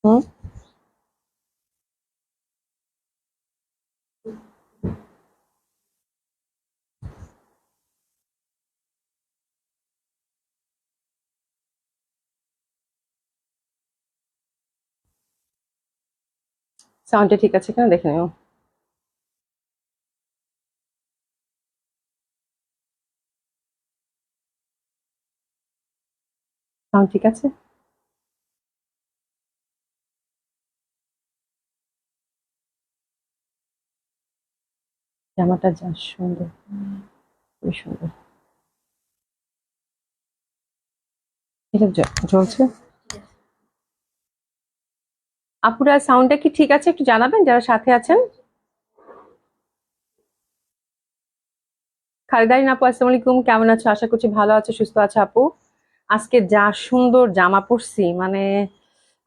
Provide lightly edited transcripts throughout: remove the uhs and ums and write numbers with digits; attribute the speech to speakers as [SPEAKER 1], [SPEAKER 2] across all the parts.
[SPEAKER 1] হুম, সাউন্ডটা ঠিক আছে কিনা দেখে নিও। সাউন্ড ঠিক আছে? জামাটা যা সুন্দর, খুবই সুন্দর। এটা জ্বলছে। আপুরা সাউন্ডটা কি ঠিক আছে একটু জানাবেন যারা সাথে আছেন। খালিদারিন আপু, আসসালামু আলাইকুম, কেমন আছো? আশা করছি ভালো আছো, সুস্থ আছো আপু। আজকে যা সুন্দর জামা পরছি, মানে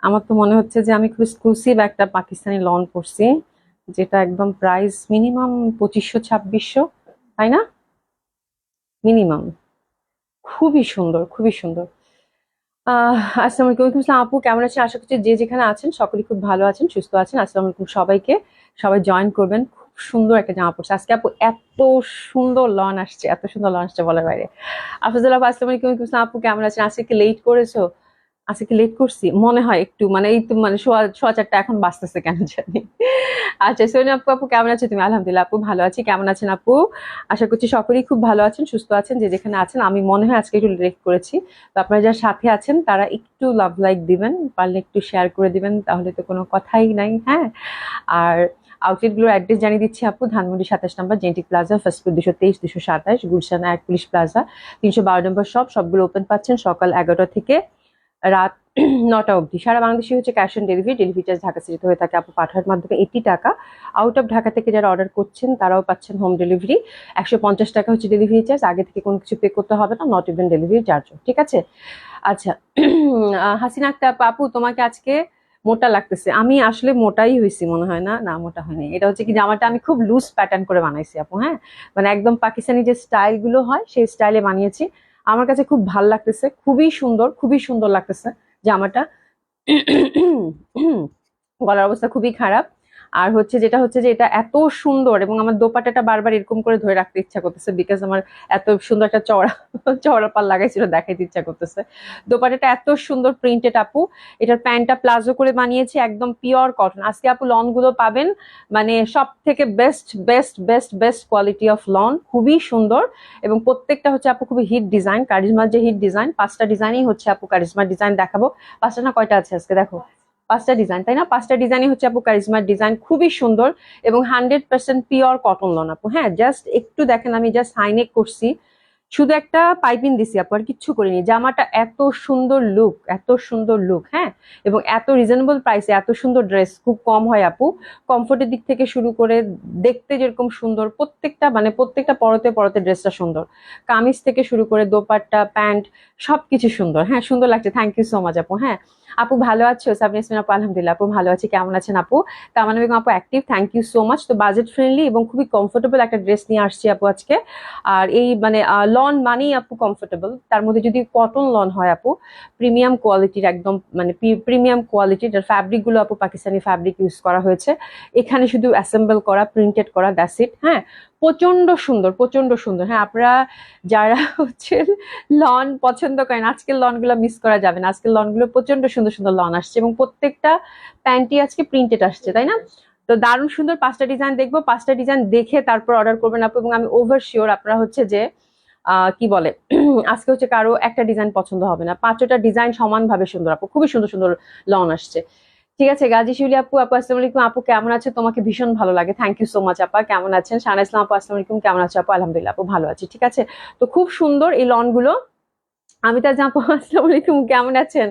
[SPEAKER 1] আমার তো মনে হচ্ছে যে আমি খুব এক্সক্লুসিভ একটা পাকিস্তানি লন পরছি, যেটা একদম প্রাইস মিনিমাম 2500 2600, তাই না? মিনিমাম। খুবই সুন্দর, খুবই সুন্দর। আসসালামু আলাইকুম, ওয়ালাইকুম আসসালাম আপু, কেমন আছেন? আশা করছি যে যেখানে আছেন সকলেই খুব ভালো আছেন, সুস্থ আছেন। আসসালামু আলাইকুম সবাইকে। সবাই জয়েন করবেন। খুব সুন্দর একটা জামা পড়ছে আজকে আপু, এত সুন্দর লন আসছে, এত সুন্দর লন আসছে বলার বাইরে। আফজাল আপু, আসসালামু আলাইকুম, ওয়ালাইকুম আসসালাম আপু, কেমন আছেন? আজকে কি লেট করেছো? আজকে কি লেট করছি মনে হয় একটু, মানে এই তো মানে সোয়া সোয়া চারটা এখন বাঁচতেছে কেন জানি। আচ্ছা সোনি আপু, আপু কেমন আছো তুমি? আলহামদুলিল্লাহ আপু ভালো আছি, কেমন আছেন আপু? আশা করছি সকলেই খুব ভালো আছেন, সুস্থ আছেন যে যেখানে আছেন। আমি মনে হয় আজকে একটু লেট করেছি, তো আপনারা যারা সাথে আছেন তারা একটু লাভ লাইক দিবেন, পারলে একটু শেয়ার করে দিবেন, তাহলে তো কোনো কথাই নাই, হ্যাঁ। আর আউটলেট গুলোর অ্যাড্রেস জানিয়ে দিচ্ছি আপু। ধানমন্ডি 27 নম্বর genetic plaza, first floor 223 227, Gulshan 1 police plaza 312 নম্বর শপ। সবগুলো ওপেন পাচ্ছেন সকাল 11টা থেকে রাত 9টা অবধি। সারা বাংলাদেশে হচ্ছে cash on delivery. Delivery charge Dhaka সিটিতে হয়ে থাকে আপু পাঠানোর মাধ্যমে 80 টাকা। আউট অফ ঢাকা থেকে যারা অর্ডার করছেন তারাও পাচ্ছেন হোম ডেলিভারি। 150 টাকা হচ্ছে ডেলিভারি চার্জ, আগে থেকে কোনো কিছু পে করতে হবে না, নট ইভেন ডেলিভারি চার্জও, ঠিক আছে? আচ্ছা। হাসিনা একটা আপু, তোমাকে আজকে মোটা লাগতেছে। আমি আসলে মোটাই হয়েছি মনে হয়, না না মোটা হয়নি। এটা হচ্ছে কি, জামাটা আমি খুব লুজ প্যাটার্ন করে বানাইছি আপু, হ্যাঁ। মানে একদম পাকিস্তানি যে স্টাইল গুলো হয় সেই স্টাইলে বানিয়েছি। আমার কাছে খুব ভাল লাগতেছে, খুবই সুন্দর, খুবই সুন্দর লাগতেছে জামাটা। গলার অবস্থা খুবই খারাপ। আর হচ্ছে যেটা হচ্ছে যে এটা এত সুন্দর, এবং আমার দোপাট্টাটা বারবার এরকম করে ধরে রাখতে ইচ্ছা করতেছে, বিকজ আমার এত সুন্দর একটা চওড়া চওড়া পাল লাগাইছিল, দেখাইতে ইচ্ছা করতেছে। দোপাট্টাটা এত সুন্দর প্রিন্টেড আপু। এটার প্যান্টটা প্লাজো করে বানিয়েছি, একদম পিওর কটন। আজকে আপু লন গুলো পাবেন, মানে সব থেকে best best best best quality of loan, খুবই সুন্দর। এবং প্রত্যেকটা হচ্ছে আপু খুবই হিট ডিজাইন, কারিজমার যে হিট ডিজাইন, 5টা ডিজাইনই হচ্ছে আপু কারিজমার ডিজাইন দেখাবো। 5টা না কয়টা আছে আজকে দেখো? 5টা ডিজাইন, তাই না? 5টা ডিজাইনই হচ্ছে আপু কারিজমার ডিজাইন, খুবই সুন্দর। এবং 100% পিওর কটন লন আপু, হ্যাঁ। জাস্ট একটু দেখেন, আমি জাস্ট হাইনেক করছি, শুধু একটা পাইপিং দিছি আপু, আর কিচ্ছু করিনি। জামাটা এত সুন্দর লুক, এত সুন্দর লুক, হ্যাঁ। এবং এত রিজনেবল প্রাইসে এত সুন্দর ড্রেস খুব কম হয় আপু। কমফোর্টের দিক থেকে শুরু করে দেখতে যেরকম সুন্দর, প্রত্যেকটা মানে প্রত্যেকটা পরতে পরতে ড্রেসটা সুন্দর। কামিজ থেকে শুরু করে দোপাট্টা, প্যান্ট, সবকিছু সুন্দর, হ্যাঁ। সুন্দর লাগছে, থ্যাংক ইউ সো মাচ আপু, হ্যাঁ। আপু ভালো আছো? সাবরিন ইয়াসমিন আপু, আলহামদুলিল্লাহ আপু ভালো আছি, কেমন আছেন আপু? তামান্না বেগম আপু active, thank you so much. তো বাজেট ফ্রেন্ডলি এবং খুবই কমফোর্টেবল একটা ড্রেস নিয়ে আসছি আপু আজকে। আর এই মানে লন মানেই আপু কমফোর্টেবল, তার মধ্যে যদি কটন লন হয় আপু, প্রিমিয়াম কোয়ালিটির, একদম মানে প্রিমিয়াম কোয়ালিটির ফ্যাব্রিক গুলো আপু পাকিস্তানি ফ্যাব্রিক ইউজ করা হয়েছে। এখানে শুধু অ্যাসেম্বল করা, প্রিন্টেড করা, দ্যাটস ইট, হ্যাঁ। প্রচন্ড সুন্দর, প্রচন্ড সুন্দর, হ্যাঁ। আপনারা যারা হচ্ছে লন পছন্দ করেন, আজকের লন গুলো মিস করা যাবে না। আজকের লন গুলো প্রচন্ড সুন্দর সুন্দর লন আসছে, এবং প্রত্যেকটা প্যান্টই আজকে প্রিন্টেড আসছে, তাই না? তো দারুণ সুন্দর 5টা ডিজাইন দেখবো, 5টা ডিজাইন দেখে তারপর অর্ডার করবেন আপু। এবং আমি ওভার শিওর আপনারা হচ্ছে যে কি বলে, আজকে হচ্ছে কারো একটা ডিজাইন পছন্দ হবে না, 5টা ডিজাইন সমানভাবে সুন্দর আপু, খুবই সুন্দর সুন্দর লন আসছে। ঠিক আছে, গাজী শিউলি আপু, আপু আসসালামু আলাইকুম আপু, কেমন আছে? তোমাকে ভীষণ ভালো লাগে, থ্যাংক ইউ সো মাচ আপা, কেমন আছেন? শানা ইসলাম আপু, আসসালামু আলাইকুম, কেমন আছো আপু? আলহামদুলিল্লাহ আপু ভালো আছি, ঠিক আছে। তো খুব সুন্দর এই লন গুলো। আমি তার জানবো, আসসালামু আলাইকুম, কেমন আছেন?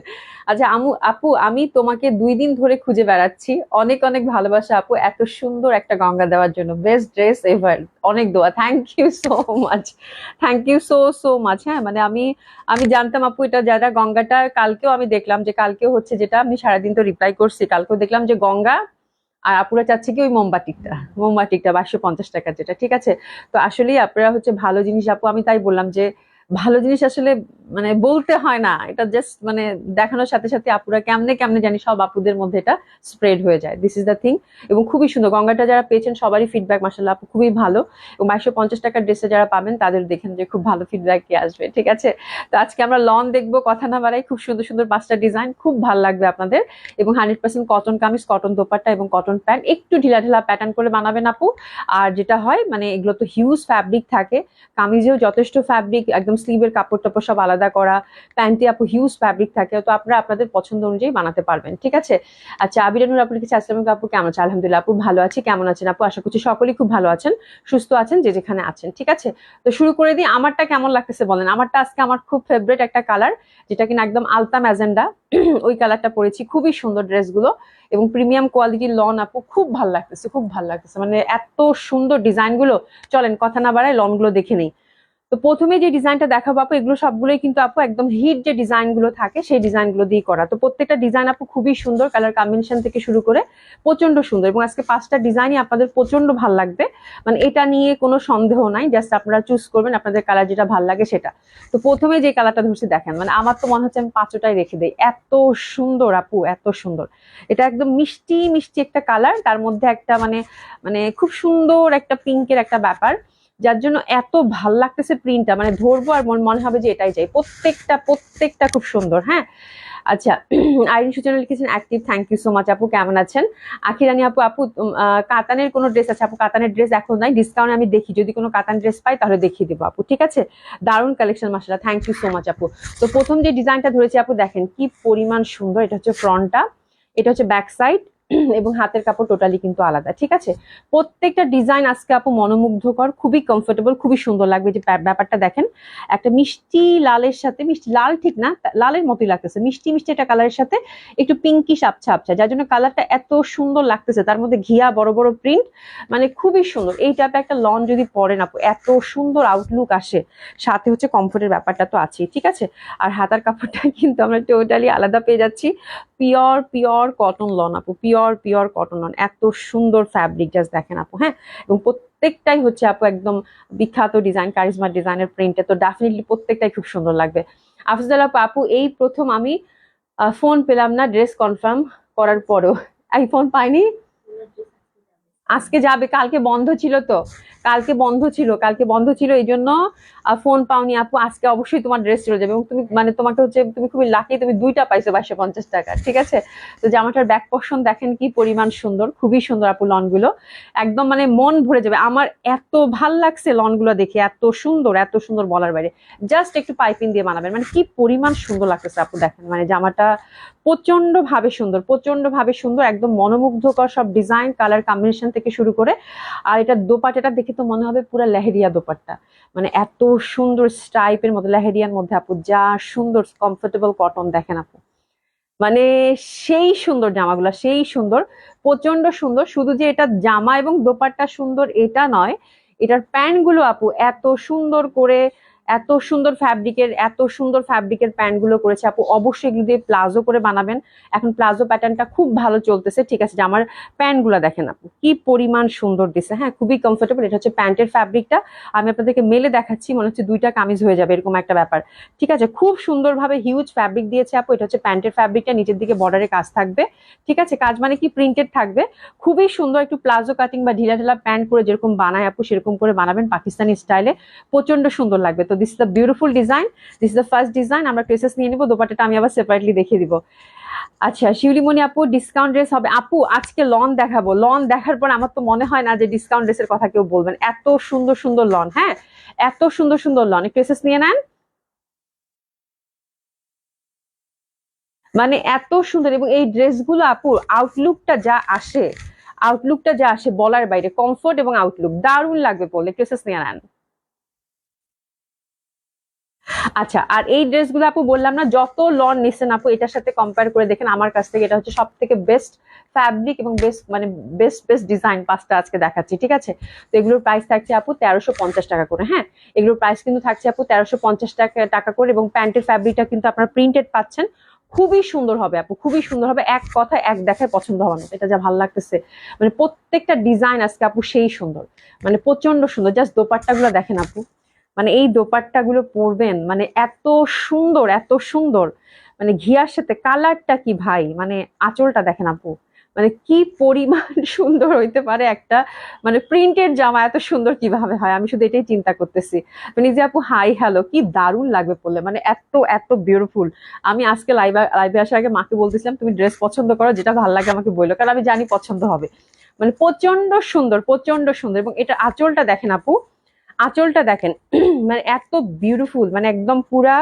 [SPEAKER 1] আচ্ছা আপু, আমি তোমাকে 2 দিন ধরে খুঁজে বেড়াচ্ছি। অনেক অনেক ভালোবাসা আপু, এত সুন্দর একটা গঙ্গা দেওয়ার জন্য, বেস্ট ড্রেস এভার। অনেক দোয়া, thank you so much, thank you so so much, হ্যাঁ। মানে আমি আমি জানতাম আপু এটা, যারা গঙ্গাটা কালকেও আমি দেখলাম যে কালকেও হচ্ছে, যেটা আমি সারাদিন তো রিপ্লাই করছি, কালকেও দেখলাম যে গঙ্গা, আর আপুরা চাচ্ছে কি ওই মোমবাতিকটা, মোমবাতিকটা 550 টাকা যেটা, ঠিক আছে। তো আসলেই আপনারা হচ্ছে ভালো জিনিস আপু, আমি তাই বললাম যে ভালো জিনিস আসলে মানে বলতে হয় না, এটা জাস্ট মানে দেখানোর সাথে সাথে আপুরা কেমনে কেমনে জানি সব আপুদের মধ্যে এটা স্প্রেড হয়ে যায়। This is the thing. এবং খুবই সুন্দর, গঙ্গাটা যারা পেয়েছেন সবারই ফিডব্যাক মাশাআল্লাহ আপু খুবই ভালো। এবং 2250 টাকার ড্রেসে যারা পাবেন তাদের দেখেন যে খুব ভালো ফিডব্যাক আসবে। ঠিক আছে, তো আজকে আমরা লন দেখবো, কথা না বাড়াই, খুব সুন্দর সুন্দর 5টা ডিজাইন, খুব ভালো লাগবে আপনাদের। এবং 100% কটন কামিজ, কটন দোপাট্টা এবং কটন প্যান্ট, একটু ঢিলা ঢিলা প্যাটার্ন করে বানাবেন আপু। আর যেটা হয় মানে এগুলো তো হিউজ ফ্যাব্রিক থাকে, কামিজেও যথেষ্ট ফ্যাব্রিক, একদম স্লিভের কাপড় টাপড় সব আলাদা করা, প্যান্টে আপু হিউজ ফ্যাব্রিক থাকে, তো আপনারা আপনাদের পছন্দ অনুযায়ী বানাতে পারবেন। ঠিক আছে, আচ্ছা আবিরানুর আপু লিখেছে আসসালামু আলাইকুম আপু, কেমন আছেন? আলহামদুলিল্লাহ আপু ভালো আছি, কেমন আছেন আপু? আশা করছি সকলেই খুব ভালো আছেন, সুস্থ আছেন, যে যেখানে আছেন। ঠিক আছে, তো শুরু করে দিই। আমারটা কেমন লাগতেছে বলেন? আমারটা আজকে আমার খুব ফেভারিট একটা কালার, যেটা কিনা একদম আলতা ম্যাজেন্ডা, ওই কালারটা পরেছি। খুবই সুন্দর ড্রেসগুলো এবং প্রিমিয়াম কোয়ালিটির লন আপু, খুব ভালো লাগতেছে, খুব ভালো লাগতেছে, মানে এত সুন্দর ডিজাইন গুলো। চলেন কথা না বাড়ায় লন গুলো দেখে নেই। তো প্রথমে যে ডিজাইনটা দেখাবো আপু, এগুলো সবগুলোই কিন্তু আপু একদম হিট যে ডিজাইন গুলো থাকে সেই ডিজাইন গুলো দিয়ে করা। তো প্রত্যেকটা ডিজাইন আপু খুবই সুন্দর, কালার কম্বিনেশন থেকে শুরু করে প্রচন্ড সুন্দর। এবং আজকে 5টা ডিজাইনই আপনাদের প্রচন্ড ভালো লাগবে, মানে এটা নিয়ে কোনো সন্দেহ নাই, জাস্ট আপনারা চুজ করবেন আপনাদের কালার যেটা ভালো লাগে সেটা। তো প্রথমে যে কালারটা ধরছি দেখেন, মানে আমার তো মনে হচ্ছে আমি 5টাই রেখে দিই, এত সুন্দর আপু, এত সুন্দর। এটা একদম মিষ্টি মিষ্টি একটা কালার, তার মধ্যে একটা মানে মানে খুব সুন্দর একটা পিঙ্কের একটা ব্যাপার, যার জন্য এত ভাল লাগতেছে প্রিন্টটা, মানে ধরবো আর মনে হবে যে এটাই চাই। প্রত্যেকটা প্রত্যেকটা খুব সুন্দর। হ্যাঁ, আচ্ছা আইরিন সূচনা লিখেছেন active, thank you so much আপু, কেমন আছেন? আখিরানি আপু, আপু কাতানের কোনো ড্রেস আছে আপু? কাতানের ড্রেস এখন নাই, ডিসকাউন্ট আমি দেখি, যদি কোনো কাতান ড্রেস পাই তাহলে দেখিয়ে দেবো আপু। ঠিক আছে, দারুণ কালেকশন মাশাআল্লাহ, থ্যাংক ইউ সো মাচ আপু। তো প্রথম যে ডিজাইনটা ধরেছি আপু দেখেন কি পরিমাণ সুন্দর, এটা হচ্ছে ফ্রন্টটা, এটা হচ্ছে ব্যাক সাইড, এবং হাতের কাপড় টোটালি কিন্তু আলাদা। ঠিক আছে, প্রত্যেকটা ডিজাইন আজকে আপু মনোমুগ্ধকর, খুবই কমফোর্টেবল, খুবই সুন্দর লাগবে। যে ব্যাপারটা দেখেন, একটা মিষ্টি লালের সাথে, মিষ্টি লাল ঠিক না, লালের মতোই লাগতেছে, মিষ্টি মিষ্টি একটা কালারের সাথে একটু পিঙ্কিশ আবছা আবছা, যার জন্য কালারটা এত সুন্দর লাগতেছে। তার মধ্যে ঘিয়া বড় বড় প্রিন্ট, মানে খুবই সুন্দর। এই টাইপের একটা লন যদি পরেন আপু, এত সুন্দর আউটলুক আসে, সাথে হচ্ছে কমফোর্টের ব্যাপারটা তো আছেই। ঠিক আছে, আর হাতার কাপড়টা কিন্তু আমরা টোটালি আলাদা পেয়ে যাচ্ছি, পিওর পিওর কটন লন আপু, পিওর পিওর কটন লন, এত সুন্দর ফ্যাব্রিক, জাস্ট দেখেন আপু। হ্যাঁ, এবং প্রত্যেকটাই হচ্ছে আপু একদম বিখ্যাত ডিজাইন, কারিজমা ডিজাইনের প্রিন্টে, তো ডেফিনেটলি প্রত্যেকটাই খুব সুন্দর লাগবে। আফজাল আপু, আপু এই প্রথম আমি ফোন পেলাম না ড্রেস কনফার্ম করার পরও, এই ফোন পাইনি, আজকে যাবে, কালকে বন্ধ ছিল তো, কালকে বন্ধ ছিল এই জন্য ফোন পাওনি আপু। আজকে অবশ্যই তোমার ড্রেস চলে যাবে, এবং তুমি মানে তোমাকে হচ্ছে তুমি খুবই লাকি, তুমি 2টা পাইছো 2250 টাকা। ঠিক আছে, তো জামাটার ব্যাক পোর্শন দেখেন কি পরিমাণ সুন্দর, খুবই সুন্দর আপু লন গুলো, একদম মানে মন ভরে যাবে। আমার এত ভাল লাগছে লন গুলো দেখে, এত সুন্দর এত সুন্দর বলার বাইরে। জাস্ট একটু পাইপিং দিয়ে বানাবেন, মানে কি পরিমাণ সুন্দর লাগতেছে আপু, দেখেন মানে জামাটা প্রচন্ড ভাবে সুন্দর, প্রচন্ড ভাবে সুন্দর, একদম মনোমুগ্ধকর সব ডিজাইন, কালার কম্বিনেশন থেকে শুরু করে। আর এটা দোপাট্টাটা দেখে তো মনে হবে পুরো লেহেরিয়া দোপাট্টা, মানে এত সুন্দর স্টাইপের মধ্যে, লেহেরিয়ার মধ্যে আপু, যা সুন্দর কমফোর্টেবল কটন দেখেন আপু, মানে সেই সুন্দর জামাগুলা, সেই সুন্দর, প্রচন্ড সুন্দর। শুধু যে এটা জামা এবং দোপাট্টা সুন্দর এটা নয়, এটার প্যান্ট গুলো আপু এত সুন্দর করে, এত সুন্দর ফ্যাব্রিকের প্যান্ট গুলো করেছে আপু। অবশ্যই এগুলো দিয়ে প্লাজো করে বানাবেন, এখন প্লাজো প্যাটার্নটা খুব ভালো চলতেছে। ঠিক আছে, জামার প্যান্ট গুলা দেখেন আপু কি পরিমাণ সুন্দর দিছে। হ্যাঁ, খুবই কমফোর্টেবল। এটা হচ্ছে প্যান্টের ফ্যাব্রিকটা, আমি আপনাদেরকে মেলে দেখাচ্ছি, মনে হচ্ছে 2টা কামিজ হয়ে যাবে এরকম একটা ব্যাপার। ঠিক আছে, খুব সুন্দরভাবে হিউজ ফ্যাব্রিক দিয়েছে আপু। এটা হচ্ছে প্যান্টের ফ্যাব্রিকটা, নিচের দিকে বর্ডারে কাজ থাকবে। ঠিক আছে, কাজ মানে কি প্রিন্টেড থাকবে, খুবই সুন্দর। একটু প্লাজো কাটিং বা ঢিলা ঢিলা প্যান্ট করে যেরকম বানায় আপু, সেরকম করে বানাবেন পাকিস্তানি স্টাইলে, প্রচন্ড সুন্দর লাগবে। তো this is the beautiful design, this is the first design. আমরা ট্রেসেস নিয়ে নিবো, দোপাট্টাটা আমি আবার সেপারেটলি দেখিয়ে দিব। আচ্ছা শিউলিমণি আপু, ডিসকাউন্ট ড্রেস হবে আপু? আজকে লন দেখাবো, লন দেখার পর আমার তো মনে হয় না যে ডিসকাউন্ট ড্রেসের কথা কেউ বলবেন, এত সুন্দর সুন্দর লন। হ্যাঁ, এত সুন্দর সুন্দর লন, একটু ট্রেসেস নিয়ে নেন, মানে এত সুন্দর। এবং এই ড্রেসগুলো আপু আউটলুকটা যা আসে বলার বাইরে, কমফোর্ট এবং আউটলুক দারুণ লাগবে পরলে, ড্রেসেস নিয়ে নেন। আচ্ছা, আর এই ড্রেসগুলো আপু বললাম না, যত লন নিচ্ছেন আপু এটার সাথে কম্পেয়ার করে দেখেন, আমার কাছ থেকে এটা হচ্ছে সব থেকে বেস্ট ফ্যাব্রিক এবং বেস্ট মানে বেস্ট বেস্ট ডিজাইন 5টা আজকে দেখাচ্ছি। ঠিক আছে, তো এগুলোর প্রাইস থাকছে আপু 1350 টাকা করে। হ্যাঁ, এগুলোর প্রাইস কিন্তু থাকছে আপু 1350 টাকা করে, এবং প্যান্টের ফ্যাব্রিকটা কিন্তু আপনারা প্রিন্টেড পাচ্ছেন। খুবই সুন্দর হবে আপু, খুবই সুন্দর হবে, এক কথায় এক দেখায় পছন্দ হবে না, এটা যা ভালো লাগতেছে। মানে প্রত্যেকটা ডিজাইন আজকে আপু সেই সুন্দর, মানে প্রচন্ড সুন্দর। জাস্ট দোপাট্টা গুলো দেখেন আপু, মানে এই দোপাট্টা গুলো পরবেন, মানে এত সুন্দর এত সুন্দর, মানে ঘিয়ার সাথে কালারটা কি ভাই, মানে আঁচলটা দেখেন আপু, মানে কি পরিমাণ সুন্দর হইতে পারে একটা, মানে প্রিন্টেড জামা এত সুন্দর কিভাবে হয়, আমি শুধু এটাই চিন্তা করতেছি। মানে যে আপু হাই হ্যালো, কি দারুণ লাগবে পরলে, মানে এত এত বিউটিফুল। আমি আজকে লাইভে লাইভে আসার আগে মাকে বলতেছিলাম তুমি ড্রেস পছন্দ করো, যেটা ভালো লাগে আমাকে বললো, কারণ আমি জানি পছন্দ হবে। মানে প্রচন্ড সুন্দর প্রচন্ড সুন্দর, এবং এটা আঁচলটা দেখেন আপু, আঁচলটা দেখেন মানে এত বিউটিফুল, মানে একদম পুরা,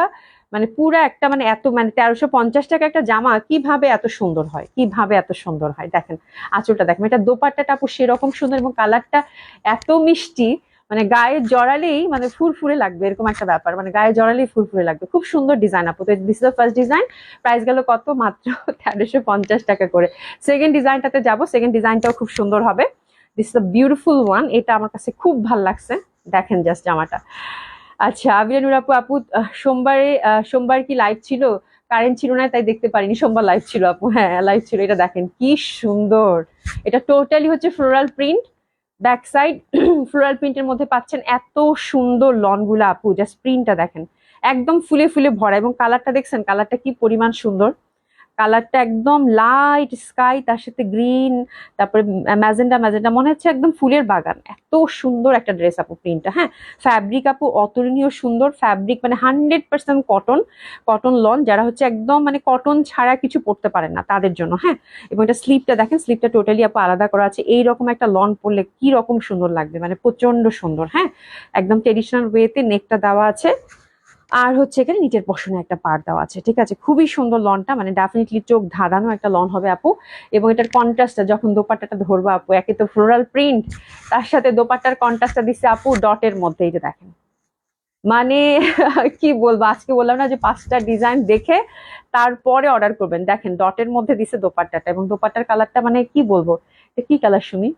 [SPEAKER 1] মানে পুরা একটা, মানে এত, মানে 1350 টাকা একটা জামা কিভাবে এত সুন্দর হয়, কিভাবে এত সুন্দর হয় দেখেন। আঁচলটা দেখেন, এটা দোপাট্টাটা আপু সেরকম সুন্দর, এবং কালারটা এত মিষ্টি, মানে গায়ে জড়ালেই মানে ফুরফুরে লাগবে, এরকম একটা ব্যাপার, মানে গায়ে জড়ালেই ফুরফুরে লাগবে। খুব সুন্দর ডিজাইন আপু। তো this is the first design, price গেল কত, মাত্র 1350 টাকা করে। সেকেন্ড ডিজাইনটাতে যাব, সেকেন্ড ডিজাইনটাও খুব সুন্দর হবে। This is a beautiful one, এটা আমার কাছে খুব ভালো লাগছে, দেখেন জাস্ট জামাটা। আচ্ছা আবিরা নুর আপু, আপু সোমবার কি লাইভ ছিল? কারেন্ট ছিল না তাই দেখতে পারিনি, সোমবার লাইভ ছিল আপু, হ্যাঁ লাইভ ছিল। এটা দেখেন কি সুন্দর, এটা টোটালি হচ্ছে floral print, back side floral প্রিন্টের মধ্যে পাচ্ছেন এত সুন্দর লন গুলা আপু, জাস্ট প্রিন্টটা দেখেন, একদম ফুলে ফুলে ভরা, এবং কালারটা দেখছেন, কালারটা কি পরিমাণ সুন্দর, কালারটা একদম লাইট স্কাই, তার সাথে গ্রিন, তারপরে ম্যাজেন্ডা ম্যাজেন্ডা, মনে হচ্ছে একদম ফুলের বাগান। এত সুন্দর একটা ড্রেস আপু, প্রিন্টটা, হ্যাঁ ফ্যাব্রিক আপু অতুলনীয় সুন্দর ফ্যাব্রিক, মানে 100% কটন, কটন লন, যারা হচ্ছে একদম মানে কটন ছাড়া কিছু পরতে পারেন না তাদের জন্য, হ্যাঁ। এবং এটা স্লিপটা দেখেন, স্লিপটা টোটালি আপু আলাদা করা আছে, এইরকম একটা লন পরলে কি রকম সুন্দর লাগবে, মানে প্রচন্ড সুন্দর, হ্যাঁ একদম ট্রেডিশনাল ওয়েতে নেকটা দেওয়া আছে, আর হচ্ছে এখানে নিচের পশনে একটা পাড় দেওয়া আছে, ঠিক আছে, খুবই সুন্দর লনটা, মানে ডেফিনেটলি চোখ ধাঁধানো একটা লন হবে আপু। এবং এটার কন্ট্রাস্টটা যখন দোপাট্টাটা ধরবো আপু, একে তো ফ্লোরাল প্রিন্ট, তার সাথে দোপাট্টার কন্ট্রাস্টটা দিচ্ছে আপু ডটের মধ্যে, এই যে দেখেন, মানে কি বলবো, আজকে বললাম না যে 5টা ডিজাইন দেখে তারপরে অর্ডার করবেন, দেখেন ডটের মধ্যে দিছে দোপাট্টাটা, এবং দোপাট্টার কালারটা মানে কি বলবো, এটা কি কালার শুনি,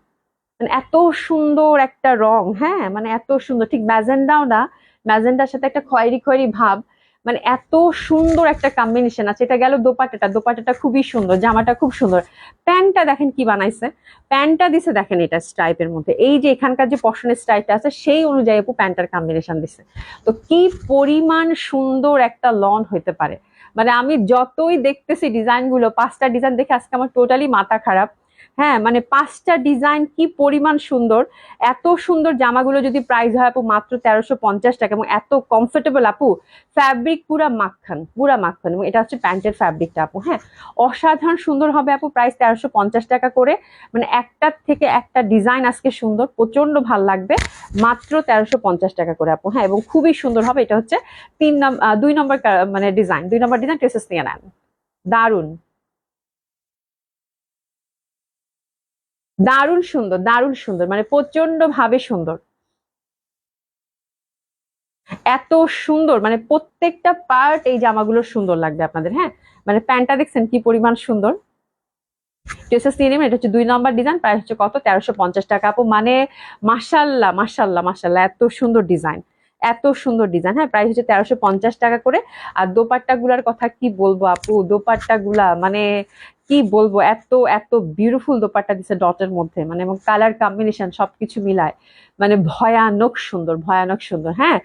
[SPEAKER 1] মানে এত সুন্দর একটা রং, হ্যাঁ মানে এত সুন্দর, ঠিক ম্যাজেন্ডাও না, ম্যাজেন্ডার সাথে একটা খয়েরি খয়েরি ভাব, মানে এত সুন্দর একটা কম্বিনেশন আছে। এটা গেল দোপাট্টাটা, দোপাট্টাটা খুবই সুন্দর, জামাটা খুব সুন্দর, প্যান্টটা দেখেন কি বানাইছে, প্যান্টটা দিছে দেখেন এটা স্ট্রাইপের মধ্যে, এই যে এখানকার যে পশনের স্ট্রাইপটা আছে সেই অনুযায়ী আপু প্যান্টার কম্বিনেশন দিছে। তো কি পরিমাণ সুন্দর একটা লন হইতে পারে, মানে আমি যতই দেখতেছি ডিজাইন গুলো, 5টা ডিজাইন দেখে আজকে আমার টোটালি মাথা খারাপ, হ্যাঁ মানে 5টা ডিজাইন কি পরিমাণ সুন্দর, এত সুন্দর জামাগুলো যদি প্রাইস হয় আপু মাত্র 1350 টাকা, এবং এত কমফোর্টেবল আপু, ফ্যাব্রিক পুরা মাখন, পুরা মাখন, এবং এটা হচ্ছে প্যান্টের ফ্যাব্রিকটা আপু, হ্যাঁ অসাধারণ সুন্দর হবে আপু, প্রাইস 1350 টাকা করে, মানে একটার থেকে একটা ডিজাইন আজকে সুন্দর, প্রচন্ড ভাল লাগবে, মাত্র 1350 টাকা করে আপু, হ্যাঁ এবং খুবই সুন্দর হবে। এটা হচ্ছে 2 নম্বর মানে ডিজাইন, 2 নম্বর ডিজাইন, ট্রেসেস নিয়ে নেন, দারুন, দারুণ সুন্দর, দারুণ সুন্দর, মানে প্রচন্ড ভাবে সুন্দর, এত সুন্দর, মানে প্রত্যেকটা পার্ট এই জামাগুলোর সুন্দর লাগবে আপনাদের, হ্যাঁ মানে প্যান্টটা দেখছেন কি পরিমাণ সুন্দর, ড্রেসেস নিয়ে নেবেন। এটা হচ্ছে 2 নম্বর ডিজাইন, প্রাইস হচ্ছে কত, 1350 টাকা আপু, মানে মাশাল্লাহ মাশাল্লাহ মাশাল্লাহ, এত সুন্দর ডিজাইন, এত সুন্দর ডিজাইন, হ্যাঁ প্রাইস হচ্ছে 1350 টাকা করে। আর দোপাট্টা গুলার কথা কি বলবো আপু, দোপাট্টা গুলা মানে কি বলবো, এত এত বিউটিফুল দোপাট্টা দিচ্ছে ডটের মধ্যে, মানে এবং কালার কম্বিনেশন সবকিছু মিলায়, মানে ভয়ানক সুন্দর, ভয়ানক সুন্দর, হ্যাঁ।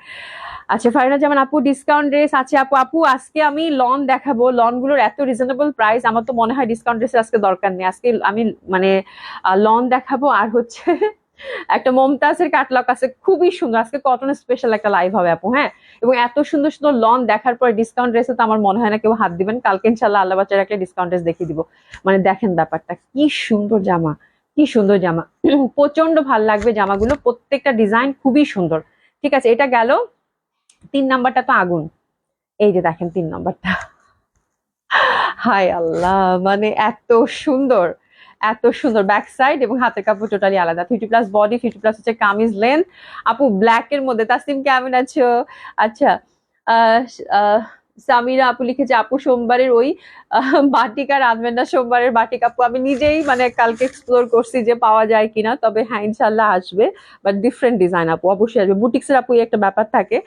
[SPEAKER 1] আচ্ছা ফারিনা জামান আপু, ডিসকাউন্ট ড্রেস আছে আপু? আপু আজকে আমি লন দেখাবো, লন গুলোর এত রিজনেবল প্রাইস, আমার তো মনে হয় ডিসকাউন্ট ড্রেসের আজকে দরকার নেই, আজকে আমি মানে লন দেখাবো, আর হচ্ছে একটা মমতাজের ক্যাটলগ আছে খুবই সুন্দর, আজকে কটন স্পেশাল একটা লাইভ হবে আপু, হ্যাঁ এবং এত সুন্দর সুন্দর লন দেখার পর ডিসকাউন্ট ড্রেসে তো আমার মনে হয় না কেউ হাত দিবেন, কালকে ইনশাল্লাহ আল্লাহ বাচ্চা রাখলে ডিসকাউন্ট ড্রেস দেখিয়ে দিব। মানে দেখেন ব্যাপারটা কি সুন্দর জামা, কি সুন্দর জামা প্রচন্ড ভাল লাগবে জামাগুলো, প্রত্যেকটা ডিজাইন খুবই সুন্দর। ঠিক আছে, এটা গেল। 3 নাম্বারটা তো আগুন, এই যে দেখেন 3 নাম্বারটা, হায় আল্লাহ, মানে এত সুন্দর, এত সুন্দর ব্যাক সাইড এবং হাতের কাপড় টোটালি আলাদা, 50+ বডি, 50+ হচ্ছে কামিজ লেন্থ আপু, ব্ল্যাক এর মধ্যে। তাসনিম কেমন আছো? আচ্ছা, আহ আহ সামিরা আপু লিখেছে আপু সোমবারের ওই বাটিক আর আনবেন না, সোমবারের বাটিক আপু আমি নিজেই মানে কালকে এক্সপ্লোর করছি যে পাওয়া যায় কিনা, তবে হ্যাঁ ইনশাল্লাহ আসবে, বাট ডিফারেন্ট ডিজাইন আপু অবশ্যই আসবে। বুটিক্সের আপু একটা ব্যাপার থাকে,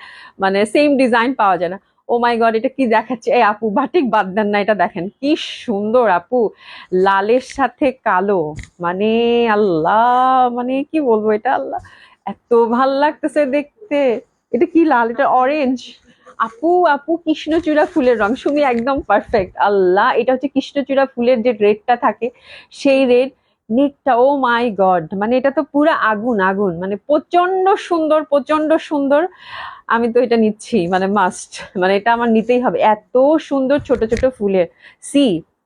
[SPEAKER 1] মানে সেম ডিজাইন পাওয়া যায় না। ও মাই গড, এটা কি দেখাচ্ছে, এই আপু বাটিক বাদ দেন না, এটা দেখেন কি সুন্দর আপু, লালের সাথে কালো, মানে আল্লাহ, মানে কি বলবো এটা, আল্লাহ এত ভাল লাগতেছে দেখতে, এটা কি লাল, এটা অরেঞ্জ। আপু আপু কৃষ্ণচূড়া ফুলের রং, সুমি একদম পারফেক্ট। আল্লাহ, এটা হচ্ছে কৃষ্ণচূড়া ফুলের যে রেডটা থাকে সেই রেড। নেকটা, ও মাই গড, মানে এটা তো পুরো আগুন আগুন, মানে প্রচন্ড সুন্দর, প্রচন্ড সুন্দর। আমি তো এটা নিচ্ছি, মানে মাস্ট, মানে এটা আমার নিতেই হবে, এত সুন্দর ছোট ছোট ফুলের। সি,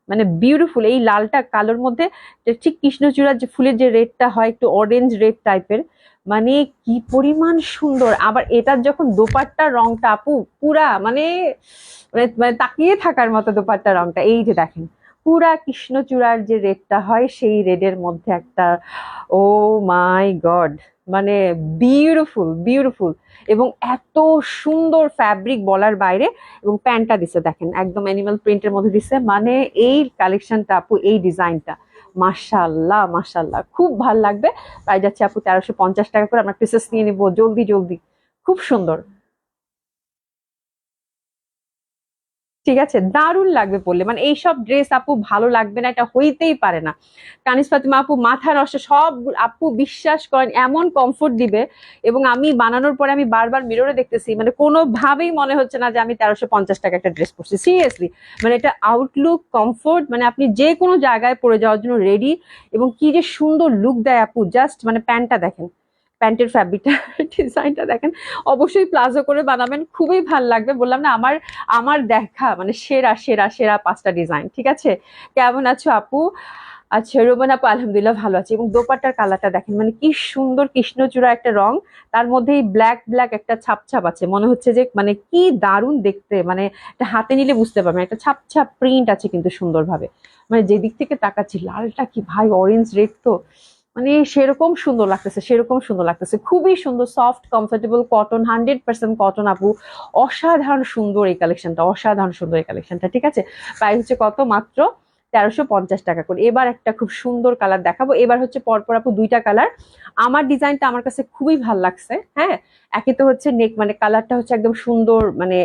[SPEAKER 1] মানে বিউটিফুল। এই লালটা কালোর মধ্যে যে ঠিক কৃষ্ণচূড়ার যে ফুলের যে রেডটা হয় একটু অরেঞ্জ রেড টাইপের, মানে কি পরিমাণ সুন্দর। আবার এটার যখন দোপাট্টার রংটা আপু পুরা মানে মানে মানে তাকিয়ে থাকার মতো দোপাট্টার রংটা, এই যে দেখেন পুরা কৃষ্ণচূড়ার যে রেডটা হয় সেই রেডের মধ্যে একটা, ও মাই গড, মানে বিউটিফুল বিউটিফুল। এবং এত সুন্দর ফ্যাব্রিক বলার বাইরে। এবং প্যান্টটা দিছে দেখেন একদম অ্যানিমাল প্রিন্টের মধ্যে দিছে, মানে এই কালেকশনটা আপু, এই ডিজাইনটা মাশাআল্লাহ মাশাআল্লাহ, খুব ভাল লাগবে। প্রাইস যাচ্ছে আপু 1350 টাকা করে। আমরা পিসেস নিয়ে নিবো জলদি জলদি, খুব সুন্দর। ঠিক আছে, দারুণ লাগবে পরলে, মানে এইসব ড্রেস আপু ভালো লাগবে না এটা হইতেই পারে না। কানিজ ফাতিমা আপু মাথা নষ্ট সব, আপু বিশ্বাস করেন এমন কমফোর্ট দিবে। এবং আমি বানানোর পরে আমি বারবার মিররে দেখতেছি, মানে কোনোভাবেই মনে হচ্ছে না যে আমি 1350 টাকা একটা ড্রেস পরছি, সিরিয়াসলি। মানে এটা আউটলুক কমফোর্ট, মানে আপনি যে কোনো জায়গায় পরে যাওয়ার জন্য রেডি। এবং কি যে সুন্দর লুক দেয় আপু, জাস্ট মানে প্যান্টটা দেখেন, প্যান্টের ফ্যাব্রিকটা, ডিজাইনটা দেখেন। অবশ্যই প্লাজো করে বানাবেন, খুবই ভাল লাগবে। বললাম না, আমার আমার দেখা মানে সেরা সেরা সেরা 5টা ডিজাইন। ঠিক আছে, কেমন আছো আপু? আচ্ছা রোমান আপু, আলহামদুলিল্লাহ ভালো আছে। এবং দোপাট্টার কালারটা দেখেন, মানে কি সুন্দর কৃষ্ণচূড়া একটা রং, তার মধ্যেই ব্ল্যাক ব্ল্যাক একটা ছাপ ছাপ আছে, মনে হচ্ছে যে মানে কি দারুণ দেখতে, মানে এটা হাতে নিলে বুঝতে পারবেন একটা ছাপ ছাপ প্রিন্ট আছে কিন্তু সুন্দরভাবে। মানে যেদিক থেকে তাকাচ্ছি, লালটা কি ভাই, অরেঞ্জ রেড তো, মানে সেরকম সুন্দর লাগতেছে, সেরকম সুন্দর লাগতেছে, খুবই সুন্দর, সফট কমফোর্টেবল কটন, 100% কটন আপু। অসাধারণ সুন্দর এই কালেকশনটা, অসাধারণ সুন্দর এই কালেকশনটা। ঠিক আছে, প্রাইস হচ্ছে কত, মাত্র 1350 টাকা করে। এবার একটা খুব সুন্দর কালার দেখাবো, এবার হচ্ছে পরপর আপু 2টা কালার। আমার ডিজাইনটা আমার কাছে খুবই ভাল লাগছে। হ্যাঁ, একে তো হচ্ছে নেক, মানে কালারটা হচ্ছে একদম সুন্দর, মানে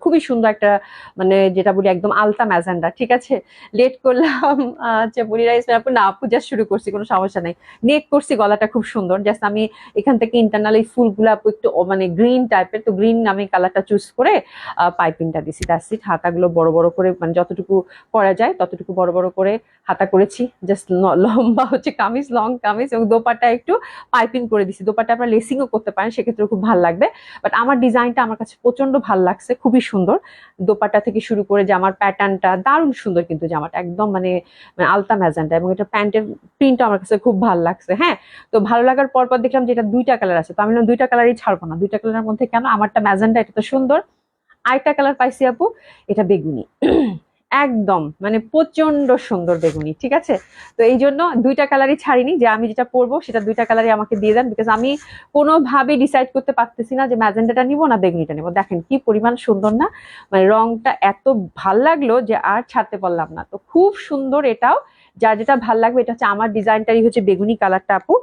[SPEAKER 1] খুবই সুন্দর একটা, মানে যেটা বলি একদম আলতা ম্যাজেন্ডা। ঠিক আছে, লেট করলাম। আচ্ছা মুনিরা ইসলাম আপু, না আপু জাস্ট শুরু করছি, কোনো সমস্যা নাই। নেক করছি, গলাটা খুব সুন্দর, জাস্ট আমি এখান থেকে ইন্টারনাল এই ফুলগুলো আপু একটু মানে গ্রিন টাইপের, তো গ্রিন আমি কালারটা চুজ করে পাইপিংটা দিছি, দ্যাটস ইট। হাতাগুলো বড় বড় করে, মানে যতটুকু করা যায় ততটুকু বড় বড় করে হাতা করেছি, জাস্ট লম্বা হচ্ছে কামিজ, লং কামিজ। এবং দোপাট্টা একটু পাইপিং করে দিছি, দোপাট্টা আপনারা লেসিংও করতে পারেন, সেক্ষেত্রে খুব ভালো লাগবে। বাট আমার ডিজাইনটা আমার কাছে প্রচন্ড ভালো লাগছে, খুবই সুন্দর। দোপাট্টা থেকে শুরু করে জামার প্যাটার্নটা দারুণ সুন্দর, কিন্তু জামাটা একদম মানে মানে আলতা ম্যাজেন্টা, এবং এটা প্যান্টের প্রিন্টটা আমার কাছে খুব ভালো লাগছে। হ্যাঁ, তো ভালো লাগার পর পর দেখলাম যে এটা 2টা কালার আছে, তো আমি 2টা কালারই ছাড়বো না, 2টা কালারের মধ্যে কেন, আমারটা ম্যাজেন্টা, এটা তো সুন্দর। আরেকটা কালার পাইছি আপু, এটা বেগুনি, একদম মানে প্রচন্ড সুন্দর বেগুনি। ঠিক আছে, তো এই জন্য 2টা কালারই ছাড়িনি, যে আমি যেটা পরবো সেটা 2টা কালারই আমাকে দিয়ে দেন, বিকজ আমি কোনোভাবেই ডিসাইড করতে পারতেছি না যে ম্যাজেন্টাটা নিবো না বেগুনিটা নিবো। দেখেন কি পরিমাণ সুন্দর না, মানে রংটা এত ভাল লাগলো যে আর ছাড়তে পারলাম না। তো খুব সুন্দর এটাও, যার যেটা ভাল লাগবে। এটা হচ্ছে আমার ডিজাইনটাই হচ্ছে বেগুনি কালারটা আপু,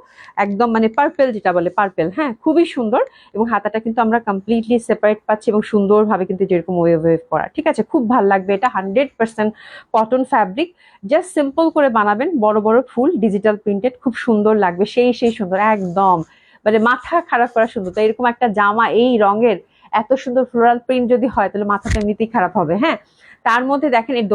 [SPEAKER 1] একদম মানে পার্পেল যেটা বলে, পার্পেল। হ্যাঁ, খুবই সুন্দর। এবং হাতাটা কিন্তু আমরা কমপ্লিটলি সেপারেট পাচ্ছি, এবং সুন্দরভাবে কিন্তু যেরকম ওয়েভ ওয়েভ করা। ঠিক আছে, খুব ভাল লাগবে এটা, 100% কটন ফ্যাব্রিক। জাস্ট সিম্পল করে বানাবেন, বড় বড় ফুল ডিজিটাল প্রিন্টেড, খুব সুন্দর লাগবে, সেই সেই সুন্দর একদম, মানে মাথা খারাপ করা সুন্দর। তো এরকম একটা জামা এই রঙের, এত সুন্দর ফ্লোরাল প্রিন্ট যদি হয় তাহলে মাথাটা এমনিতেই খারাপ হবে। হ্যাঁ, তার মধ্যে দেখেন এই